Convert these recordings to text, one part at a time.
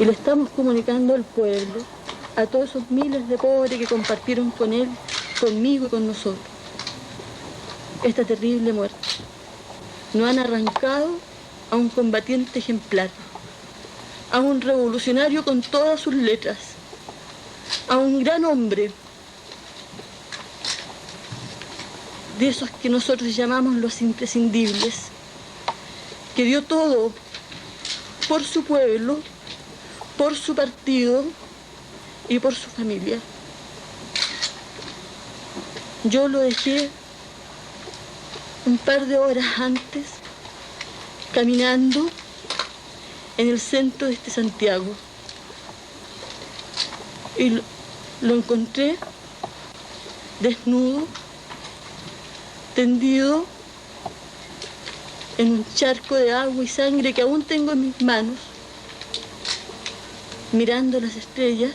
Y le estamos comunicando al pueblo, a todos esos miles de pobres que compartieron con él, conmigo y con nosotros, esta terrible muerte. Nos han arrancado a un combatiente ejemplar, a un revolucionario con todas sus letras, a un gran hombre, de esos que nosotros llamamos los imprescindibles, que dio todo por su pueblo, por su partido y por su familia. Yo lo dejé un par de horas antes, caminando en el centro de este Santiago. Y lo encontré desnudo, tendido en un charco de agua y sangre que aún tengo en mis manos, mirando las estrellas.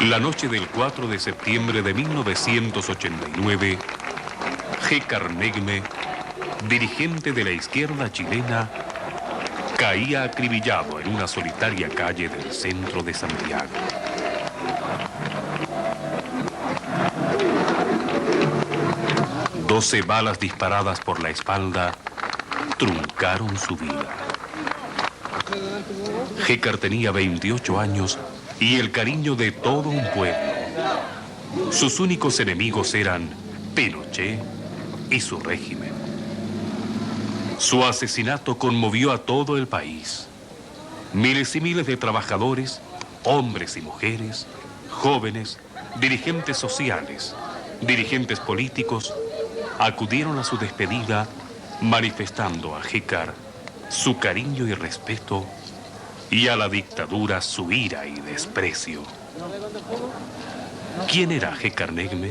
La noche del 4 de septiembre de 1989, Gécar Negme, dirigente de la izquierda chilena, caía acribillado en una solitaria calle del centro de Santiago. Doce balas disparadas por la espalda truncaron su vida. Gécar tenía 28 años y el cariño de todo un pueblo. Sus únicos enemigos eran Pinochet y su régimen. Su asesinato conmovió a todo el país. Miles y miles de trabajadores, hombres y mujeres, jóvenes, dirigentes sociales, dirigentes políticos, acudieron a su despedida manifestando a Gécar su cariño y respeto y a la dictadura su ira y desprecio. ¿Quién era Gécar Negme?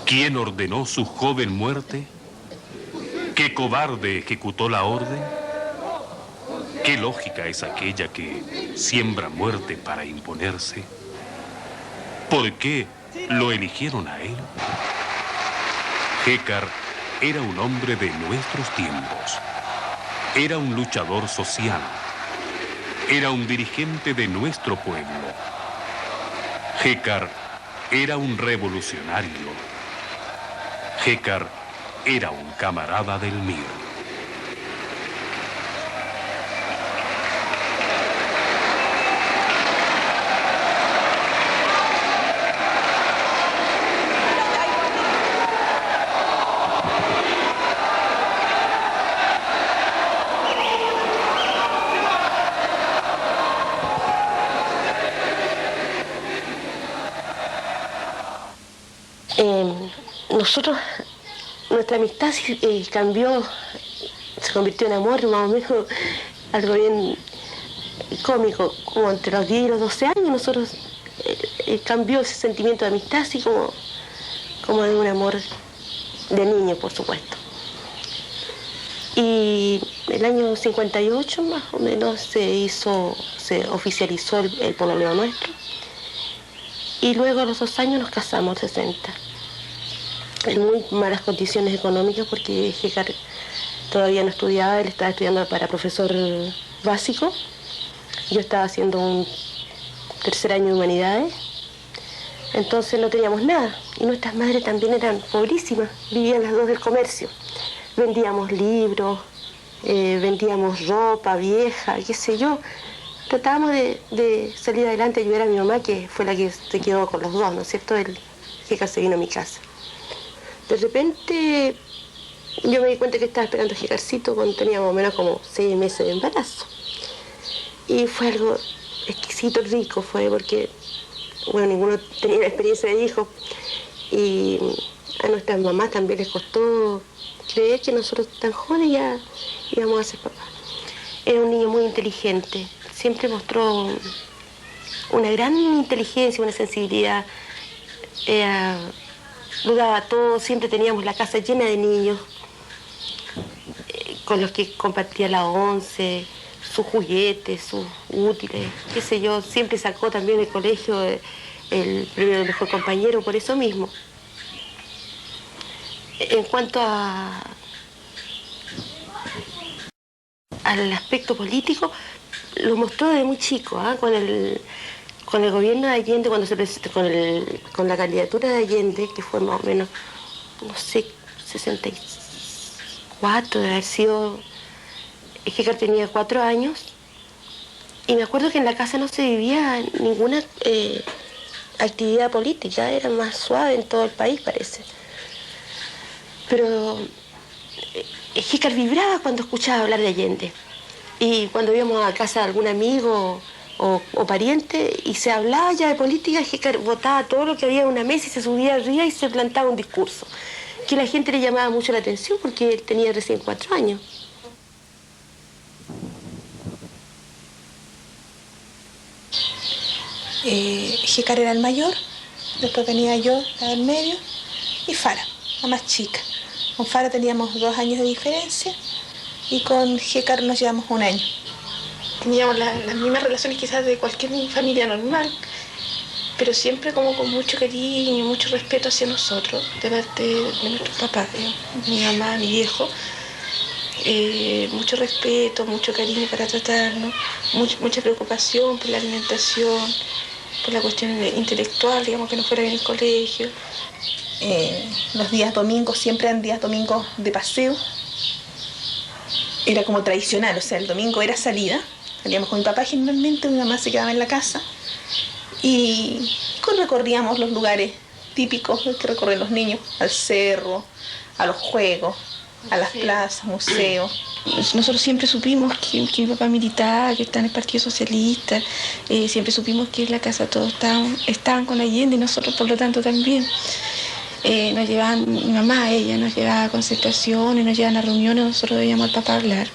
¿Quién ordenó su joven muerte? ¿Qué cobarde ejecutó la orden? ¿Qué lógica es aquella que siembra muerte para imponerse? ¿Por qué lo eligieron a él? Gécar era un hombre de nuestros tiempos. Era un luchador social. Era un dirigente de nuestro pueblo. Gécar era un revolucionario. Gécar era un camarada del MIR. Nosotros, nuestra amistad cambió, se convirtió en amor, más o menos algo bien cómico, como entre los 10 y los 12 años nosotros cambió ese sentimiento de amistad, así como de un amor de niño, por supuesto. Y el año 58 más o menos se oficializó el pololeo nuestro, y luego a los 2 años nos casamos, 60. En muy malas condiciones económicas porque Gécar todavía no estudiaba, él estaba estudiando para profesor básico, yo estaba haciendo un 3er año de humanidades, entonces no teníamos nada, y nuestras madres también eran pobrísimas, vivían las dos del comercio, vendíamos libros, vendíamos ropa vieja, qué sé yo, tratábamos de salir adelante, ayudar a mi mamá, que fue la que se quedó con los dos, ¿no es cierto? Gécar se vino a mi casa. De repente yo me di cuenta que estaba esperando a Gécarcito cuando tenía más o menos como 6 meses de embarazo. Y fue algo exquisito, rico, fue porque, bueno, ninguno tenía la experiencia de hijo. Y a nuestras mamás también les costó creer que nosotros tan jóvenes ya íbamos a ser papás. Era un niño muy inteligente, siempre mostró una gran inteligencia, una sensibilidad. Dudaba todo, siempre teníamos la casa llena de niños con los que compartía la once, sus juguetes, sus útiles, qué sé yo. Siempre sacó también el colegio el premio de mejor compañero por eso mismo. En cuanto al aspecto político, lo mostró desde muy chico, ¿eh? Con el gobierno de Allende, cuando se presentó con la candidatura de Allende, que fue más o menos, no sé, 64, de haber sido. Gécar tenía 4 años, y me acuerdo que en la casa no se vivía ninguna actividad política, era más suave en todo el país, parece. Pero Gécar vibraba cuando escuchaba hablar de Allende. Y cuando íbamos a casa de algún amigo o pariente y se hablaba ya de política, Gécar botaba todo lo que había en una mesa y se subía arriba y se plantaba un discurso, que a la gente le llamaba mucho la atención porque él tenía recién 4 años. Gécar era el mayor, después venía yo, la del medio, y Fara, la más chica. Con Fara teníamos 2 años de diferencia y con Gécar nos llevamos 1 año. Teníamos las mismas relaciones quizás de cualquier familia normal, pero siempre como con mucho cariño y mucho respeto hacia nosotros, de parte de nuestros papás, mi mamá, mi viejo. Mucho respeto, mucho cariño para tratarnos, mucha preocupación por la alimentación, por la cuestión intelectual, digamos, que no fuera en el colegio. Los días domingos siempre eran días domingos de paseo. Era como tradicional, o sea, el domingo era salida. Salíamos con mi papá generalmente, mi mamá se quedaba en la casa y recorríamos los lugares típicos que recorren los niños, al cerro, a los juegos, a las plazas, museos. Nosotros siempre supimos que mi papá militaba, que está en el Partido Socialista. Siempre supimos que en la casa todos estaban con Allende y nosotros por lo tanto también. Nos llevaban, mi mamá, ella nos llevaba a concentraciones, nos llevaban a reuniones, nosotros veíamos al papá hablar.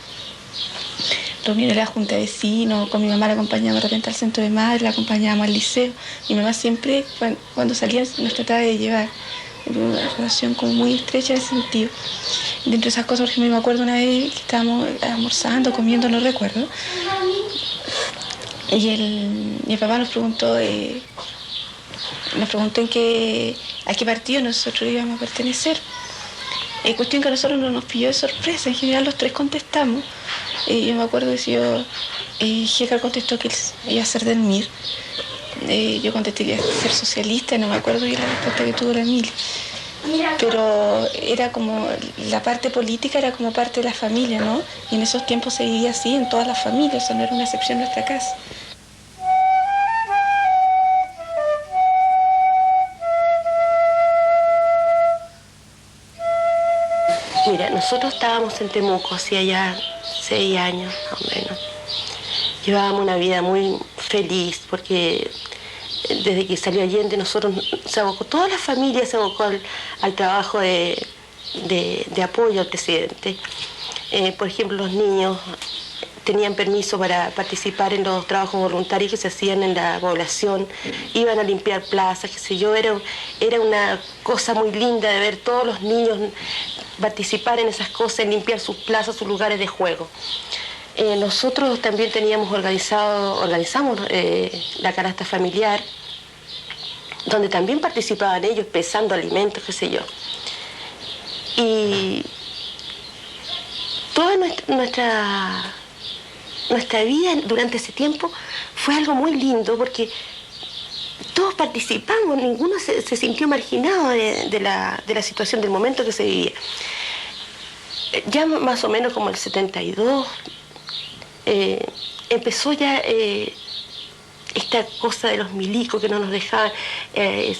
Reuniones de la junta de vecinos, con mi mamá la acompañábamos de repente al centro de madre, la acompañábamos al liceo. Mi mamá siempre, cuando salía, nos trataba de llevar. Una relación como muy estrecha en ese sentido. Dentro de esas cosas, por ejemplo, me acuerdo una vez que estábamos almorzando, comiendo, no recuerdo, y el papá nos preguntó en a qué partido nosotros íbamos a pertenecer. Cuestión que a nosotros no nos pilló de sorpresa, en general los 3 contestamos. Yo me acuerdo que Gécar contestó que él iba a ser del MIR. Yo contesté que iba a ser socialista y no me acuerdo bien la respuesta que tuvo la Emilia. Pero era como, la parte política era como parte de la familia, ¿no? Y en esos tiempos se vivía así en todas las familias, o sea, no era una excepción en nuestra casa. Mira, nosotros estábamos en Temuco hacía ya 6 años, más o menos. Llevábamos una vida muy feliz porque desde que salió Allende toda la familia se abocó al trabajo de apoyo al presidente. Por ejemplo, los niños tenían permiso para participar en los trabajos voluntarios que se hacían en la población, iban a limpiar plazas, qué sé yo, era una cosa muy linda de ver todos los niños participar en esas cosas, en limpiar sus plazas, sus lugares de juego. Nosotros también organizamos la canasta familiar, donde también participaban ellos pesando alimentos, qué sé yo. Y toda nuestra vida durante ese tiempo fue algo muy lindo porque todos participamos, ninguno se sintió marginado de la situación del momento que se vivía. Ya más o menos como el 72 empezó ya esta cosa de los milicos que no nos dejaban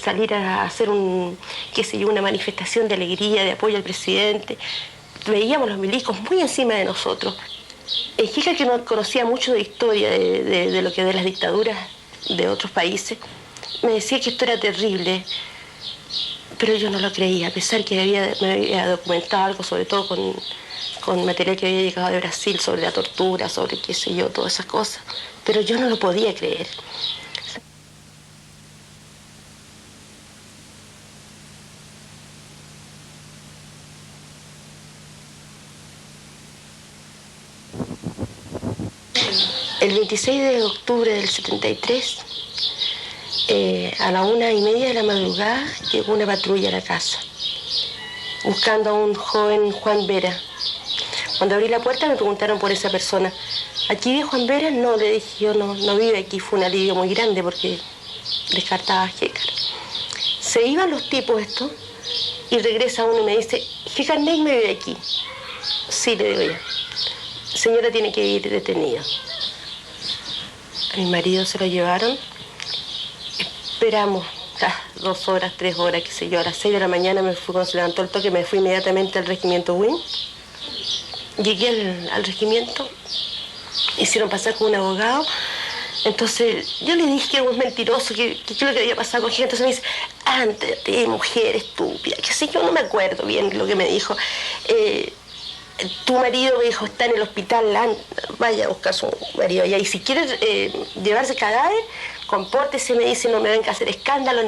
salir a hacer una manifestación de alegría, de apoyo al presidente. Veíamos los milicos muy encima de nosotros. Gécar, que no conocía mucho de historia de lo que de las dictaduras de otros países, me decía que esto era terrible, Pero yo no lo creía, a pesar que me había documentado algo, sobre todo con material que había llegado de Brasil sobre la tortura, sobre qué sé yo, todas esas cosas. Pero yo no lo podía creer. El 26 de octubre del 73, a la 1:30 de la madrugada, llegó una patrulla a la casa, buscando a un joven Juan Vera. Cuando abrí la puerta me preguntaron por esa persona. ¿Aquí vive Juan Vera? No, le dije yo, no vive aquí. Fue un alivio muy grande porque descartaba a Gécar. Se iban los tipos estos y regresa uno y me dice, Gécar Ney me vive aquí. Sí, le digo yo. Señora tiene que ir detenida. A mi marido se lo llevaron. Esperamos 2 horas, 3 horas, qué sé yo. A las 6 de la mañana me fui, cuando se levantó el toque, me fui inmediatamente al regimiento Win. Llegué al regimiento, hicieron pasar con un abogado. Entonces yo le dije que era un mentiroso, que qué es lo que había pasado con Gécar. Entonces me dice, ándate, mujer estúpida, que sé yo, no me acuerdo bien lo que me dijo. Tu marido, me dijo, está en el hospital, vaya a buscar a su marido allá. Y si quieres llevarse cadáver, compórtese, me dice, no me venga a hacer escándalo,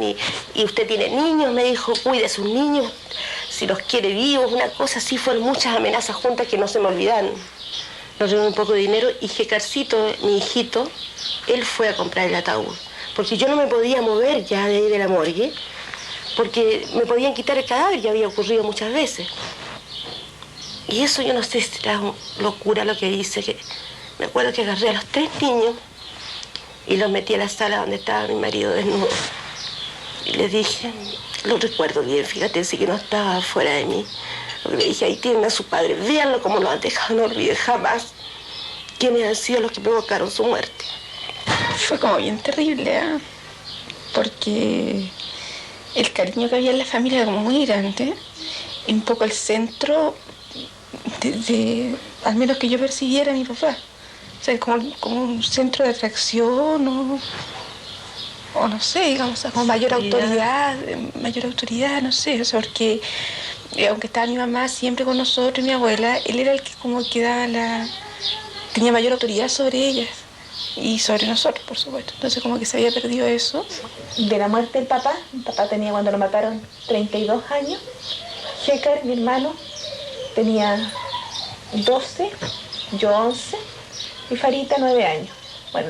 y usted tiene niños, me dijo, cuide a sus niños, si los quiere vivos, una cosa así. Fueron muchas amenazas juntas que no se me olvidan. Nos dieron un poco de dinero y Gécarcito, mi hijito, él fue a comprar el ataúd. Porque yo no me podía mover ya de ahí de la morgue, porque me podían quitar el cadáver, ya había ocurrido muchas veces. Y eso yo no sé si era locura lo que hice, que me acuerdo que agarré a los 3 niños y los metí a la sala donde estaba mi marido desnudo. Y les dije, lo recuerdo bien, fíjate, sí que no estaba fuera de mí. Lo que le dije, ahí tienen a su padre, véanlo como lo han dejado, no olviden jamás quiénes han sido los que provocaron su muerte. Fue como bien terrible, ¿eh? Porque el cariño que había en la familia era como muy grande. Y un poco el centro al menos que yo percibiera a mi papá. O sea, como un centro de atracción o no sé, digamos, como mayor autoridad, no sé, o sea, porque aunque estaba mi mamá siempre con nosotros y mi abuela, él era el que como que tenía mayor autoridad sobre ellas y sobre nosotros, por supuesto. Entonces como que se había perdido eso. De la muerte del papá, mi papá tenía cuando lo mataron 32 años, Gécar, mi hermano, tenía 12, yo 11 y Farita 9 años. Bueno,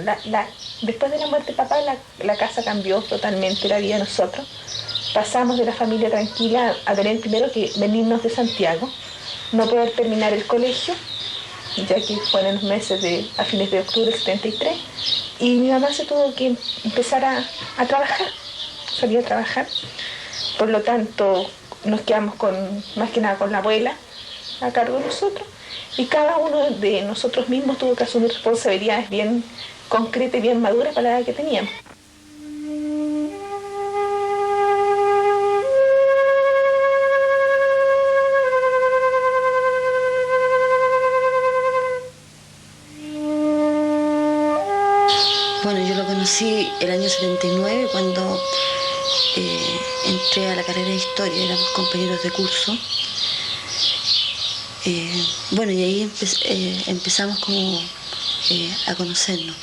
después de la muerte de papá la casa cambió totalmente la vida de nosotros. Pasamos de la familia tranquila a tener primero que venirnos de Santiago, no poder terminar el colegio, ya que fue en los meses a fines de octubre del 73, y mi mamá se tuvo que empezar a trabajar, salía a trabajar. Por lo tanto, nos quedamos más que nada con la abuela a cargo de nosotros, y cada uno de nosotros mismos tuvo que asumir responsabilidades bien concretas y bien maduras para la edad que teníamos. Bueno, yo lo conocí el año 79 cuando entré a la carrera de Historia, éramos compañeros de curso. Bueno, y ahí empezamos como a conocernos.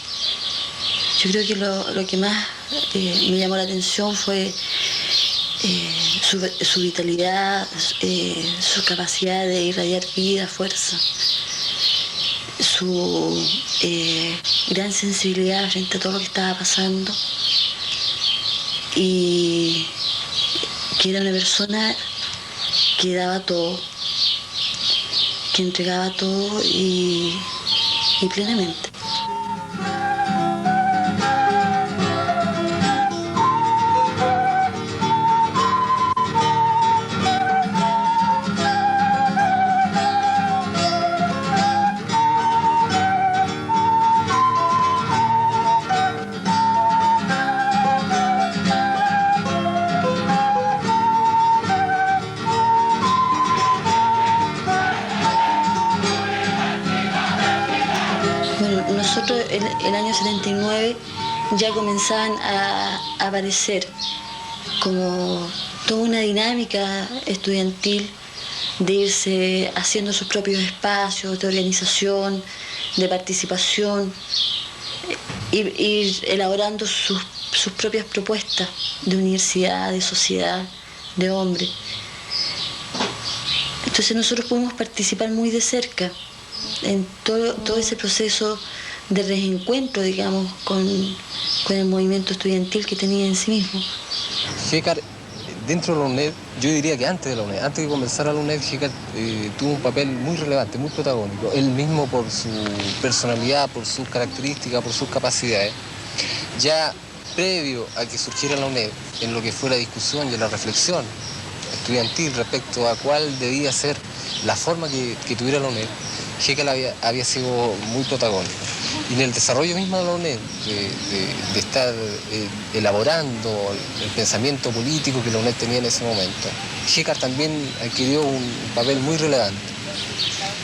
Yo creo que lo que más me llamó la atención fue su vitalidad, su capacidad de irradiar vida, fuerza, su gran sensibilidad frente a todo lo que estaba pasando, y que era una persona que daba todo, que entregaba todo y plenamente. Nosotros el año 79 ya comenzaban a aparecer como toda una dinámica estudiantil de irse haciendo sus propios espacios de organización, de participación, ir elaborando sus propias propuestas de universidad, de sociedad, de hombre. Entonces nosotros pudimos participar muy de cerca en todo ese proceso de reencuentro, digamos, con el movimiento estudiantil que tenía en sí mismo. Gécar, dentro de la UNED, yo diría que antes de la UNED, antes de comenzar a la UNED, Gécar tuvo un papel muy relevante, muy protagónico. Él mismo por su personalidad, por sus características, por sus capacidades. Ya previo a que surgiera la UNED, en lo que fue la discusión y la reflexión estudiantil respecto a cuál debía ser la forma que tuviera la UNED, Gécar había sido muy protagónico. Y en el desarrollo mismo de la UNED, de estar elaborando el pensamiento político que la UNED tenía en ese momento, Gécar también adquirió un papel muy relevante.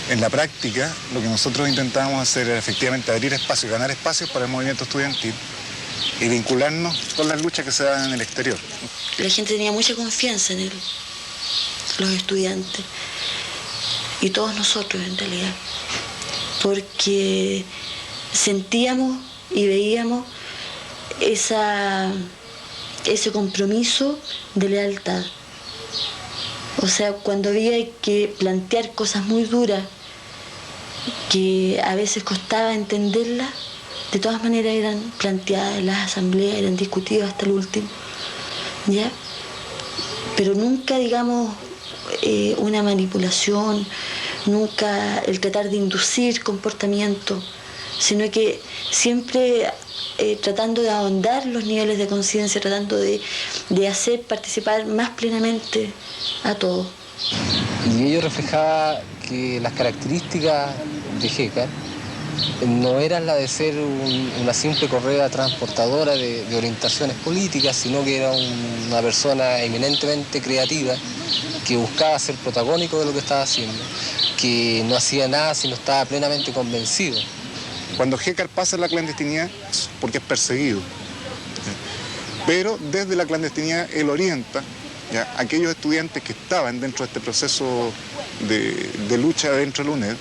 En la práctica, lo que nosotros intentábamos hacer era efectivamente abrir espacios, ganar espacios para el movimiento estudiantil y vincularnos con las luchas que se dan en el exterior. La gente tenía mucha confianza en él, los estudiantes, y todos nosotros en realidad, porque sentíamos y veíamos ese compromiso de lealtad. O sea, cuando había que plantear cosas muy duras, que a veces costaba entenderlas, de todas maneras eran planteadas en las asambleas, eran discutidas hasta el último, ¿ya? Pero nunca, digamos, una manipulación, nunca el tratar de inducir comportamiento, sino que siempre tratando de ahondar los niveles de conciencia, tratando de hacer participar más plenamente a todos. Y ello reflejaba que las características de Gécar no eran la de ser una simple correa transportadora de orientaciones políticas, sino que era una persona eminentemente creativa que buscaba ser protagónico de lo que estaba haciendo, que no hacía nada si no estaba plenamente convencido. Cuando Gécar pasa a la clandestinidad, porque es perseguido, pero desde la clandestinidad él orienta a aquellos estudiantes que estaban dentro de este proceso de lucha dentro de la UNED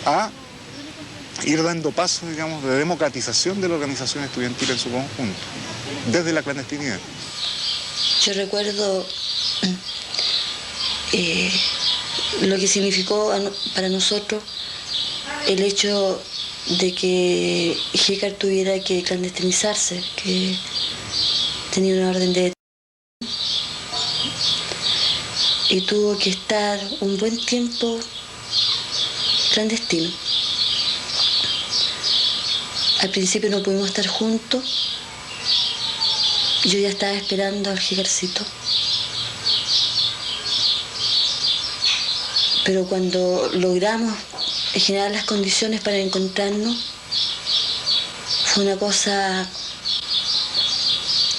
a ir dando pasos, digamos, de democratización de la organización estudiantil en su conjunto, desde la clandestinidad. Yo recuerdo lo que significó para nosotros el hecho de que Gécar tuviera que clandestinizarse, que tenía una orden de y tuvo que estar un buen tiempo clandestino. Al principio no pudimos estar juntos. Yo ya estaba esperando al Gécarcito. Pero cuando logramos generar las condiciones para encontrarnos, fue una cosa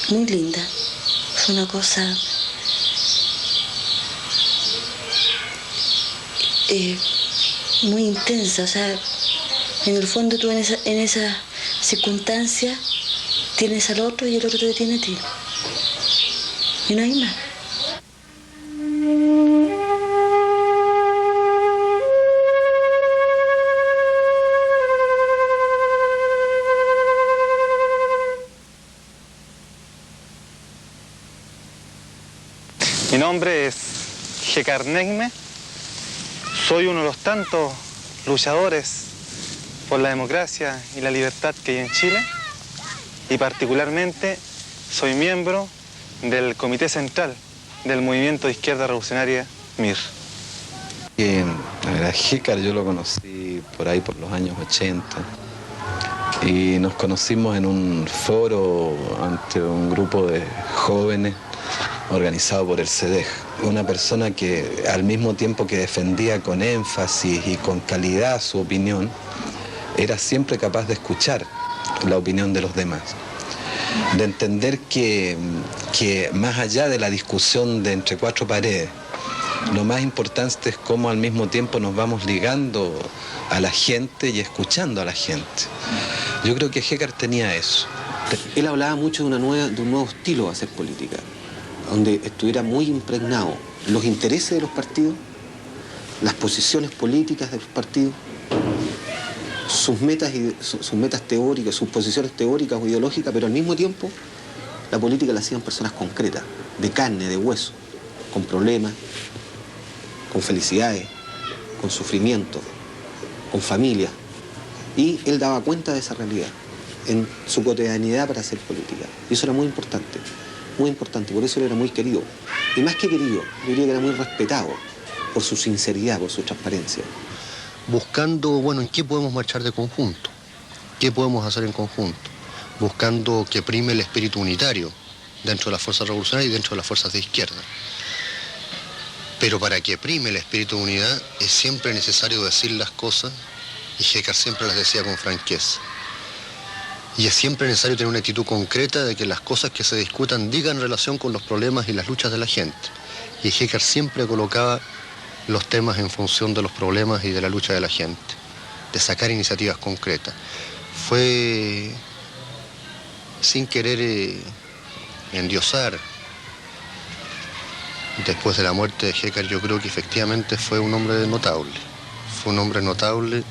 muy linda. Fue una cosa muy intensa. O sea, en el fondo tú en esa circunstancia tienes al otro y el otro te tiene a ti. Y no hay más. Mi nombre es Gécar Negme. Soy uno de los tantos luchadores por la democracia y la libertad que hay en Chile, y particularmente soy miembro del Comité Central del Movimiento de Izquierda Revolucionaria MIR. La verdad, Gécar yo lo conocí por ahí por los años 80 y nos conocimos en un foro ante un grupo de jóvenes organizado por el CEDEJ. Una persona que al mismo tiempo que defendía con énfasis y con calidad su opinión, era siempre capaz de escuchar la opinión de los demás, de entender que más allá de la discusión de entre cuatro paredes, lo más importante es cómo al mismo tiempo nos vamos ligando a la gente y escuchando a la gente. Yo creo que Gécar tenía eso. Él hablaba mucho de un nuevo estilo de hacer política. donde estuviera muy impregnado los intereses de los partidos, las posiciones políticas de los partidos, sus metas teóricas, sus posiciones teóricas o ideológicas, pero al mismo tiempo la política la hacían personas concretas, de carne, de hueso, con problemas, con felicidades, con sufrimiento, con familia. Y él daba cuenta de esa realidad en su cotidianidad para hacer política. Y eso era muy importante, por eso él era muy querido. Y más que querido, yo diría que era muy respetado por su sinceridad, por su transparencia. Buscando, bueno, en qué podemos marchar de conjunto, qué podemos hacer en conjunto, buscando que prime el espíritu unitario dentro de las fuerzas revolucionarias y dentro de las fuerzas de izquierda. Pero para que prime el espíritu de unidad es siempre necesario decir las cosas, y Gécar siempre las decía con franqueza. Y es siempre necesario tener una actitud concreta de que las cosas que se discutan digan relación con los problemas y las luchas de la gente. Y Gécar siempre colocaba los temas en función de los problemas y de la lucha de la gente, de sacar iniciativas concretas. Fue, sin querer endiosar, después de la muerte de Gécar, yo creo que efectivamente fue un hombre notable. Fue un hombre notable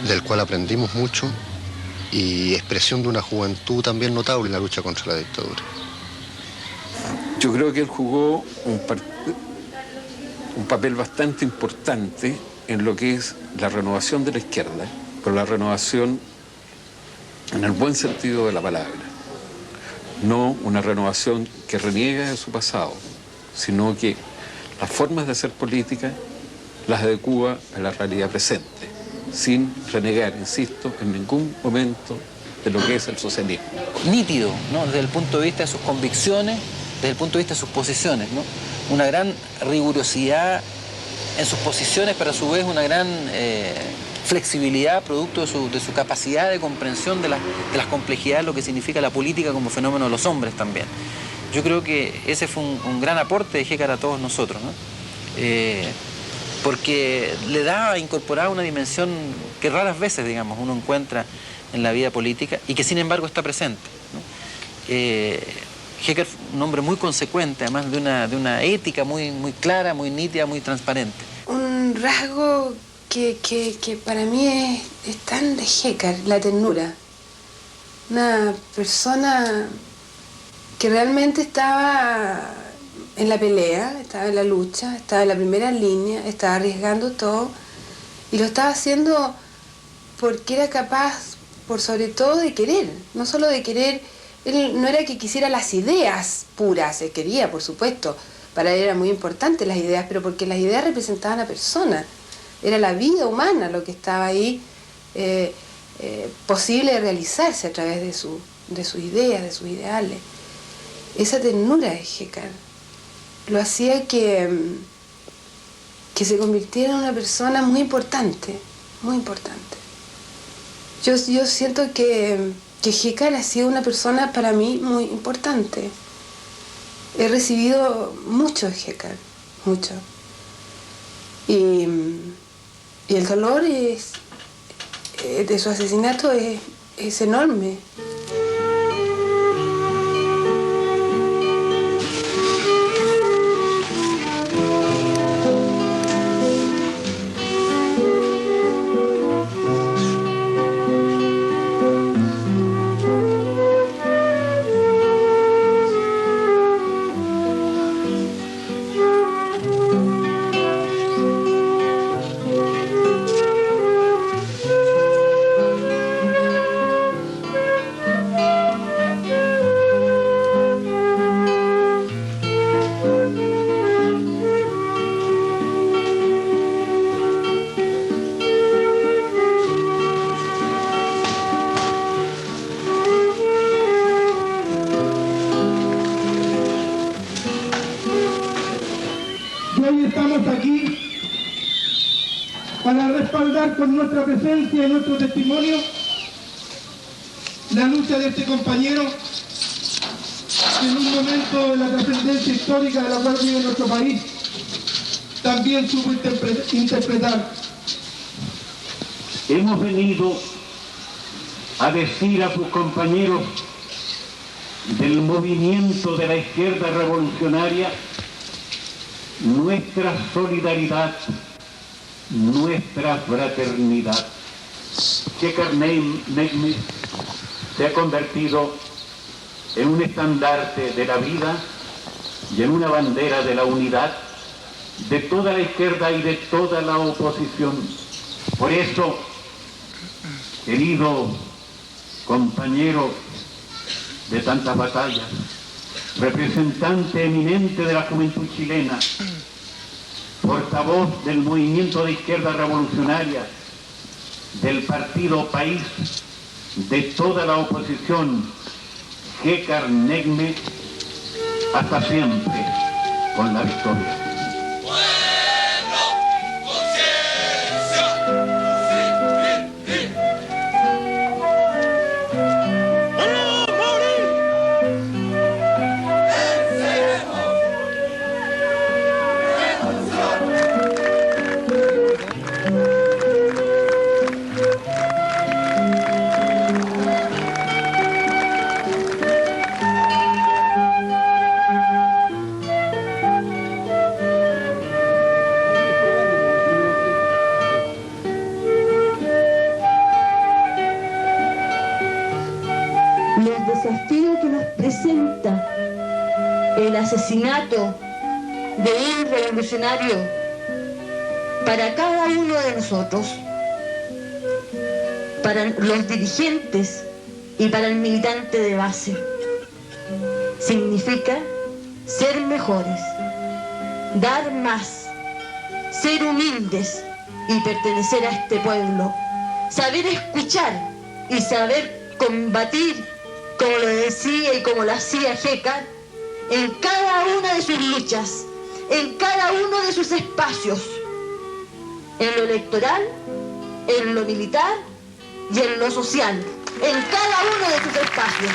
del cual aprendimos mucho y expresión de una juventud también notable en la lucha contra la dictadura. Yo creo que él jugó un papel bastante importante en lo que es la renovación de la izquierda, pero la renovación en el buen sentido de la palabra. No una renovación que reniega de su pasado, sino que las formas de hacer política las adecúa a la realidad presente, sin renegar, insisto, en ningún momento de lo que es el socialismo. Nítido, ¿no? Desde el punto de vista de sus convicciones, desde el punto de vista de sus posiciones, ¿no? Una gran rigurosidad en sus posiciones, pero a su vez una gran flexibilidad producto de su capacidad de comprensión de las complejidades de lo que significa la política como fenómeno de los hombres también. Yo creo que ese fue un gran aporte de Gécar a todos nosotros, ¿no? Porque le daba, incorporaba una dimensión que raras veces, digamos, uno encuentra en la vida política y que sin embargo está presente, ¿no? Gécar fue un hombre muy consecuente, además de una ética muy clara, muy nítida, muy transparente. Un rasgo que para mí es tan de Gécar, la ternura. Una persona que realmente estaba en la pelea, estaba en la lucha, estaba en la primera línea, estaba arriesgando todo y lo estaba haciendo porque era capaz, por sobre todo, de querer, no solo de querer. Él no era que quisiera las ideas puras, se quería, por supuesto, para él era muy importante las ideas, pero porque las ideas representaban a la persona, era la vida humana lo que estaba ahí posible de realizarse a través de sus ideas, de sus ideales. Esa ternura de Gécar lo hacía que se convirtiera en una persona muy importante, muy importante. Yo siento que Gécar ha sido una persona para mí muy importante. He recibido mucho de Gécar, mucho. Y el dolor de su asesinato es enorme. Con nuestra presencia y nuestro testimonio la lucha de este compañero que en un momento de la trascendencia histórica de la cual vive nuestro país también supo interpretar. Hemos venido a decir a sus compañeros del movimiento de la izquierda revolucionaria, nuestra solidaridad, nuestra fraternidad. Hecar Neghme se ha convertido en un estandarte de la vida y en una bandera de la unidad de toda la izquierda y de toda la oposición. Por eso, querido compañero de tantas batallas, representante eminente de la juventud chilena, portavoz del movimiento de izquierda revolucionaria, del partido País, de toda la oposición, Hecar Neghme, hasta siempre con la victoria. Los desafíos que nos presenta el asesinato de un revolucionario para cada uno de nosotros, para los dirigentes y para el militante de base, significa ser mejores, dar más, ser humildes y pertenecer a este pueblo, saber escuchar y saber combatir, como lo decía y como lo hacía Hecar, en cada una de sus luchas, en cada uno de sus espacios, en lo electoral, en lo militar y en lo social, en cada uno de sus espacios.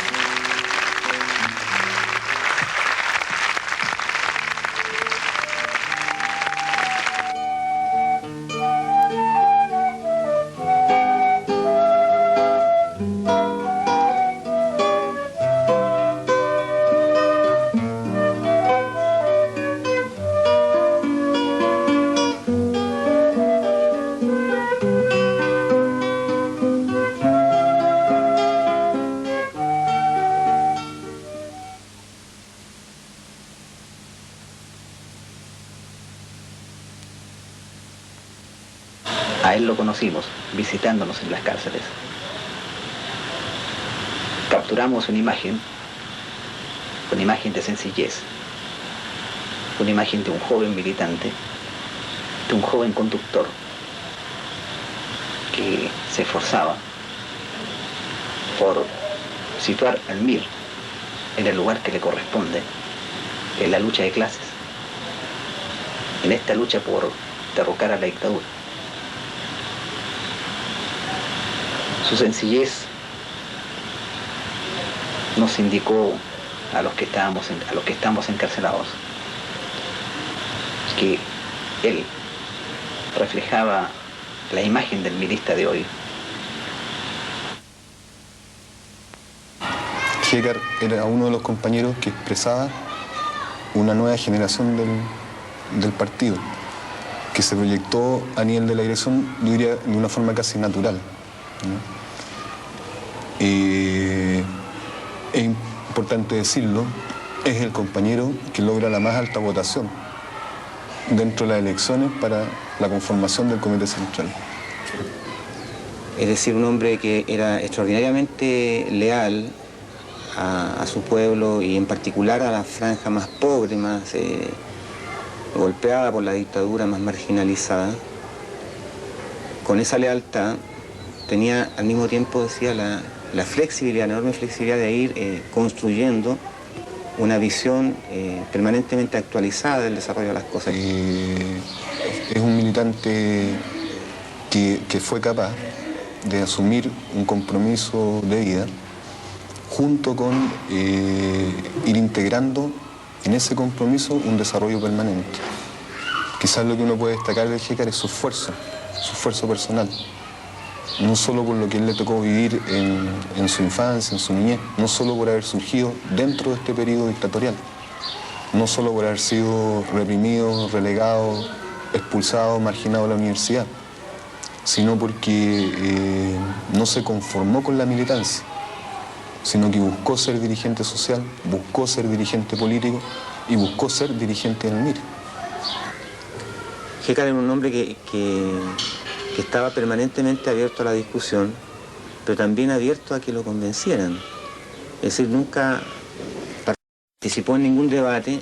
A él lo conocimos visitándonos en las cárceles. Capturamos una imagen de sencillez, una imagen de un joven militante, de un joven conductor que se esforzaba por situar al MIR en el lugar que le corresponde en la lucha de clases, en esta lucha por derrocar a la dictadura. Su sencillez nos indicó a los que estamos encarcelados que él reflejaba la imagen del milista de hoy. Hecar era uno de los compañeros que expresaba una nueva generación del partido, que se proyectó a nivel de la dirección, yo diría, de una forma casi natural, ¿no? Es importante decirlo, es el compañero que logra la más alta votación dentro de las elecciones para la conformación del Comité Central. Es decir, un hombre que era extraordinariamente leal a su pueblo y en particular a la franja más pobre, más golpeada por la dictadura, más marginalizada. Con esa lealtad tenía al mismo tiempo, decía, la flexibilidad, la enorme flexibilidad de ir construyendo una visión permanentemente actualizada del desarrollo de las cosas. Es un militante que fue capaz de asumir un compromiso de vida junto con ir integrando en ese compromiso un desarrollo permanente. Quizás lo que uno puede destacar de Hecar es su esfuerzo personal. no solo por lo que él le tocó vivir en su infancia, en su niñez, no solo por haber surgido dentro de este periodo dictatorial, no solo por haber sido reprimido, relegado, expulsado, marginado de la universidad, sino porque no se conformó con la militancia, sino que buscó ser dirigente social, buscó ser dirigente político y buscó ser dirigente en el MIR. Jécar era un hombre que estaba permanentemente abierto a la discusión, pero también abierto a que lo convencieran. Es decir, nunca participó en ningún debate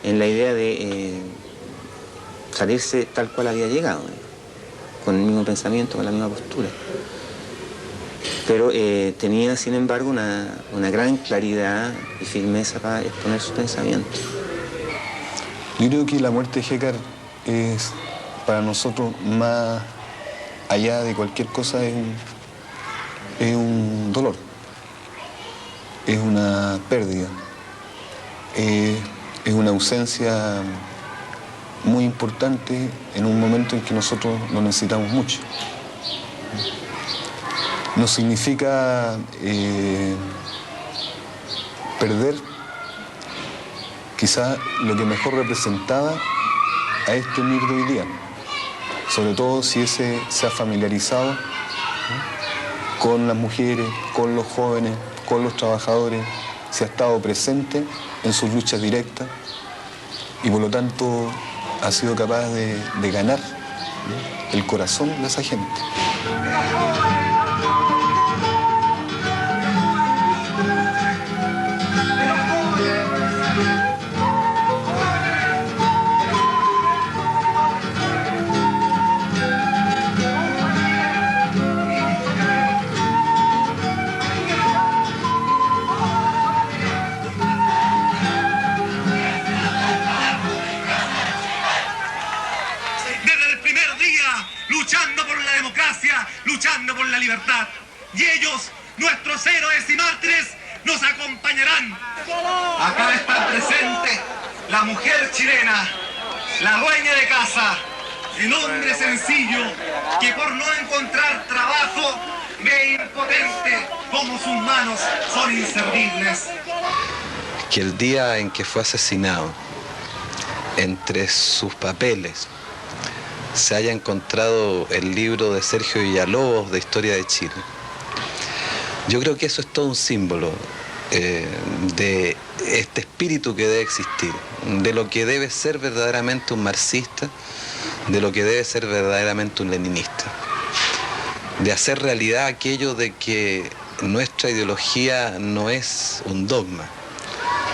en la idea de salirse tal cual había llegado, con el mismo pensamiento, con la misma postura. Pero tenía, sin embargo, una gran claridad y firmeza para exponer sus pensamientos. Yo creo que la muerte de Jécar es, para nosotros, más allá de cualquier cosa, es un dolor, es una pérdida, es una ausencia muy importante en un momento en que nosotros lo necesitamos mucho. No significa perder quizá lo que mejor representaba a este MIR de hoy día, sobre todo si ese se ha familiarizado con las mujeres, con los jóvenes, con los trabajadores, se ha estado presente en sus luchas directas y por lo tanto ha sido capaz de ganar el corazón de esa gente. Luchando por la libertad. Y ellos, nuestros héroes y mártires, nos acompañarán. Acá está presente la mujer chilena, la dueña de casa, el hombre sencillo que por no encontrar trabajo ve impotente como sus manos son inservibles. Que el día en que fue asesinado, entre sus papeles, se haya encontrado el libro de Sergio Villalobos de Historia de Chile. Yo creo que eso es todo un símbolo de este espíritu que debe existir, de lo que debe ser verdaderamente un marxista, de lo que debe ser verdaderamente un leninista, de hacer realidad aquello de que nuestra ideología no es un dogma,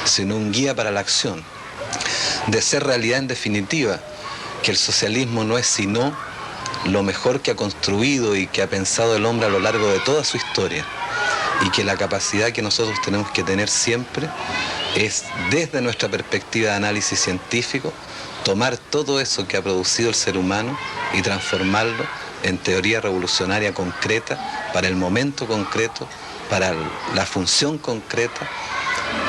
sino un guía para la acción, de ser realidad en definitiva, que el socialismo no es sino lo mejor que ha construido y que ha pensado el hombre a lo largo de toda su historia, y que la capacidad que nosotros tenemos que tener siempre es, desde nuestra perspectiva de análisis científico, tomar todo eso que ha producido el ser humano y transformarlo en teoría revolucionaria concreta, para el momento concreto, para la función concreta,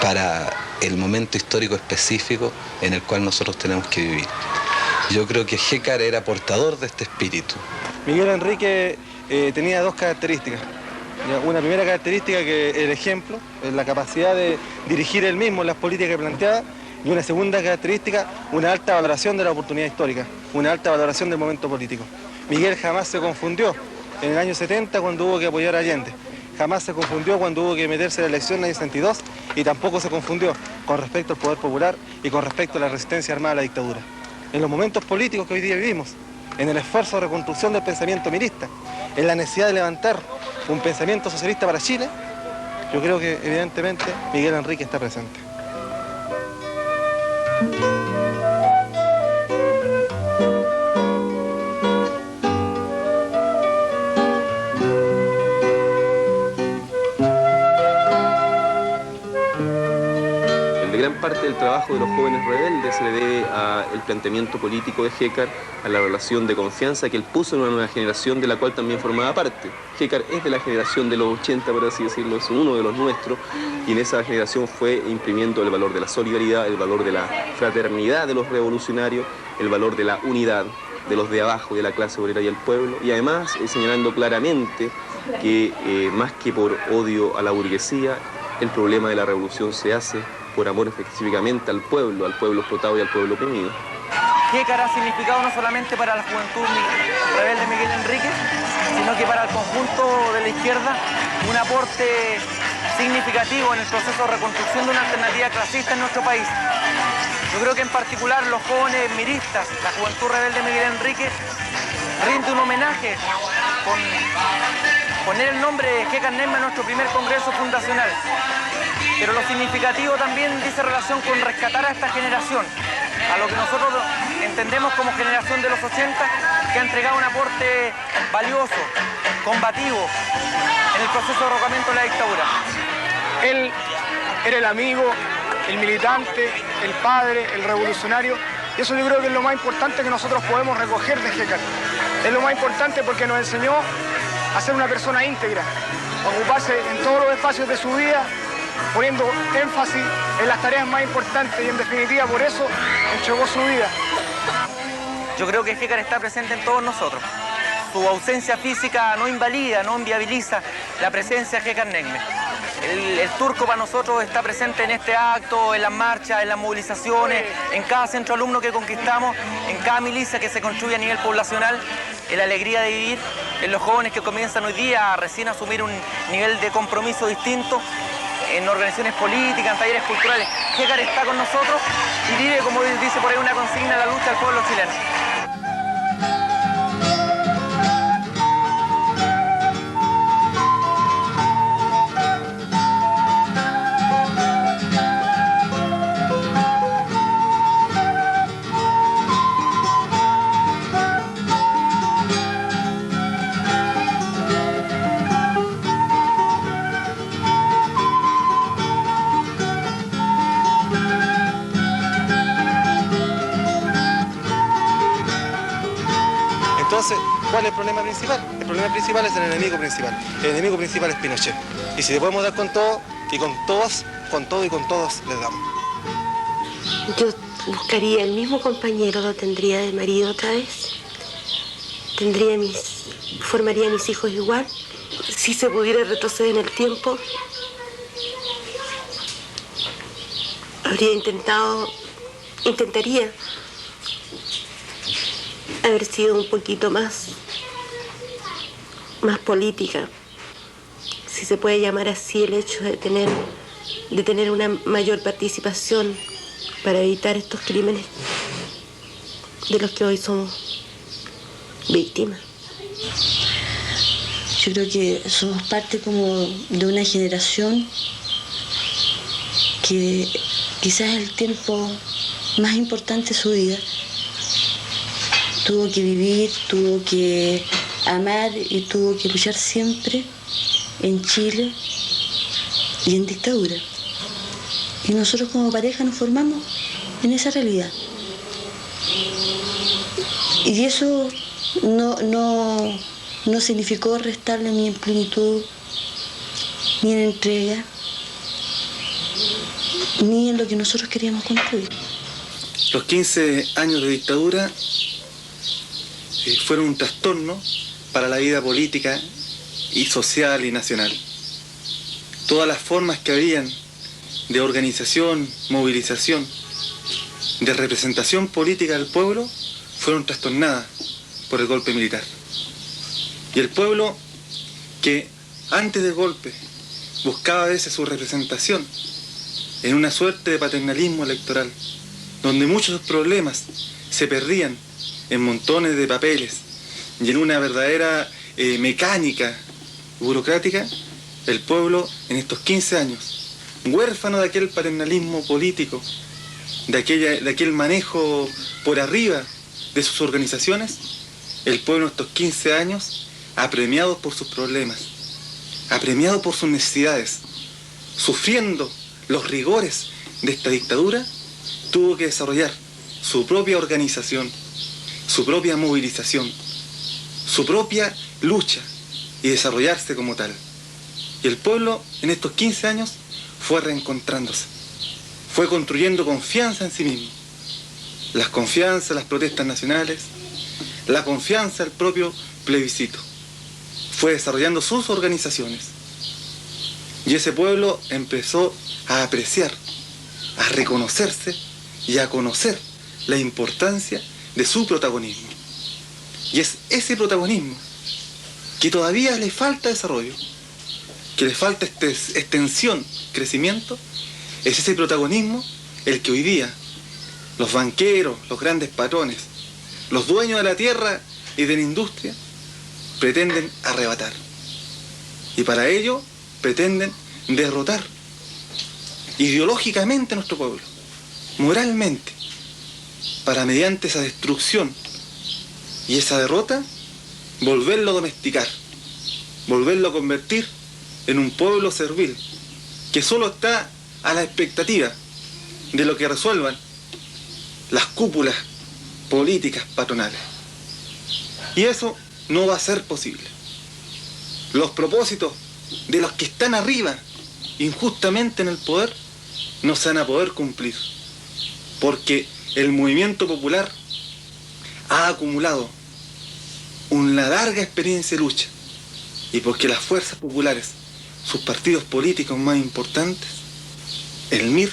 para el momento histórico específico en el cual nosotros tenemos que vivir. Yo creo que Jécar era portador de este espíritu. Miguel Enrique tenía dos características. Una primera característica, que el ejemplo, la capacidad de dirigir él mismo las políticas que planteaba, y una segunda característica, una alta valoración de la oportunidad histórica, una alta valoración del momento político. Miguel jamás se confundió en el año 70 cuando hubo que apoyar a Allende, jamás se confundió cuando hubo que meterse en la elección en el año 62, y tampoco se confundió con respecto al poder popular y con respecto a la resistencia armada a la dictadura. En los momentos políticos que hoy día vivimos, en el esfuerzo de reconstrucción del pensamiento mirista, en la necesidad de levantar un pensamiento socialista para Chile, yo creo que evidentemente Miguel Enrique está presente. Gran parte del trabajo de los jóvenes rebeldes se le debe al planteamiento político de Jécar, a la relación de confianza que él puso en una nueva generación de la cual también formaba parte. Jécar es de la generación de los 80, por así decirlo, es uno de los nuestros, y en esa generación fue imprimiendo el valor de la solidaridad, el valor de la fraternidad de los revolucionarios, el valor de la unidad, de los de abajo, de la clase obrera y el pueblo, y además señalando claramente que más que por odio a la burguesía, el problema de la revolución se hace por amor específicamente al pueblo explotado y al pueblo oprimido. Jécar ha significado no solamente para la juventud rebelde Miguel Enríquez, sino que para el conjunto de la izquierda un aporte significativo en el proceso de reconstrucción de una alternativa clasista en nuestro país. Yo creo que en particular los jóvenes miristas, la juventud rebelde Miguel Enríquez, rinde un homenaje con poner el nombre de Jécar Neigme en nuestro primer congreso fundacional. Pero lo significativo también dice relación con rescatar a esta generación, a lo que nosotros entendemos como generación de los 80, que ha entregado un aporte valioso, combativo, en el proceso de derrocamiento de la dictadura. Él era el amigo, el militante, el padre, el revolucionario, y eso yo creo que es lo más importante que nosotros podemos recoger de Jécar. Es lo más importante porque nos enseñó a ser una persona íntegra, a ocuparse en todos los espacios de su vida, poniendo énfasis en las tareas más importantes y en definitiva por eso entregó su vida. Yo creo que Jécar está presente en todos nosotros. Su ausencia física no invalida, no inviabiliza la presencia de Jécar Neigme. El turco para nosotros está presente en este acto, en las marchas, en las movilizaciones, en cada centro alumno que conquistamos, en cada milicia que se construye a nivel poblacional, en la alegría de vivir, en los jóvenes que comienzan hoy día a recién asumir un nivel de compromiso distinto, en organizaciones políticas, en talleres culturales. Jécar está con nosotros y vive, como dice por ahí una consigna, la lucha del pueblo chileno. Entonces, ¿cuál es el problema principal? El problema principal es el enemigo principal. El enemigo principal es Pinochet. Y si le podemos dar con todo, y con todos, con todo y con todos les damos. Yo buscaría el mismo compañero, lo tendría de marido otra vez. Formaría a mis hijos igual. Si se pudiera retroceder en el tiempo, intentaría haber sido un poquito más política, si se puede llamar así el hecho de tener una mayor participación para evitar estos crímenes de los que hoy somos víctimas. Yo creo que somos parte como de una generación que quizás el tiempo más importante de su vida tuvo que vivir, tuvo que amar y tuvo que luchar siempre en Chile y en dictadura. Y nosotros como pareja nos formamos en esa realidad. Y eso no significó restarle ni en plenitud, ni en entrega, ni en lo que nosotros queríamos construir. Los 15 años de dictadura fueron un trastorno para la vida política y social y nacional. Todas las formas que habían de organización, movilización, de representación política del pueblo fueron trastornadas por el golpe militar. Y el pueblo que antes del golpe buscaba a veces su representación en una suerte de paternalismo electoral, donde muchos problemas se perdían en montones de papeles y en una verdadera mecánica burocrática, el pueblo en estos 15 años, huérfano de aquel paternalismo político, de aquel manejo por arriba de sus organizaciones, el pueblo en estos 15 años, apremiado por sus problemas, apremiado por sus necesidades, sufriendo los rigores de esta dictadura, tuvo que desarrollar su propia organización, su propia movilización, su propia lucha y desarrollarse como tal. Y el pueblo en estos 15 años fue reencontrándose, fue construyendo confianza en sí mismo. Las confianzas, las protestas nacionales, la confianza del propio plebiscito. Fue desarrollando sus organizaciones. Y ese pueblo empezó a apreciar, a reconocerse y a conocer la importancia de su protagonismo. Y es ese protagonismo que todavía le falta desarrollo, que le falta extensión, crecimiento, es ese protagonismo el que hoy día los banqueros, los grandes patrones, los dueños de la tierra y de la industria pretenden arrebatar. Y para ello pretenden derrotar ideológicamente a nuestro pueblo, moralmente, para mediante esa destrucción y esa derrota volverlo a domesticar, volverlo a convertir en un pueblo servil que solo está a la expectativa de lo que resuelvan las cúpulas políticas patronales. Y eso no va a ser posible. Los propósitos de los que están arriba, injustamente en el poder, no se van a poder cumplir, porque el movimiento popular ha acumulado una larga experiencia de lucha, y porque las fuerzas populares, sus partidos políticos más importantes, el MIR,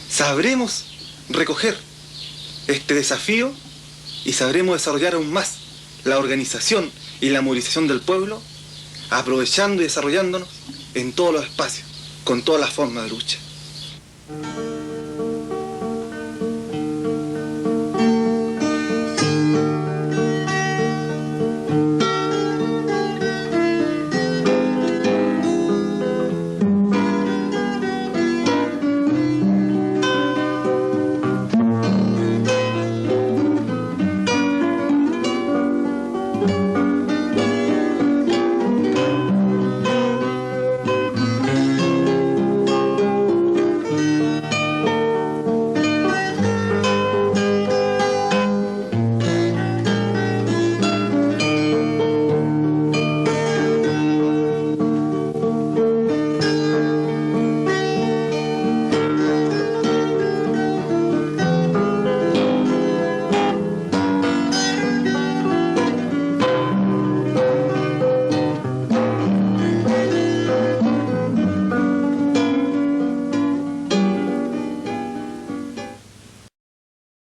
sabremos recoger este desafío y sabremos desarrollar aún más la organización y la movilización del pueblo, aprovechando y desarrollándonos en todos los espacios, con todas las formas de lucha.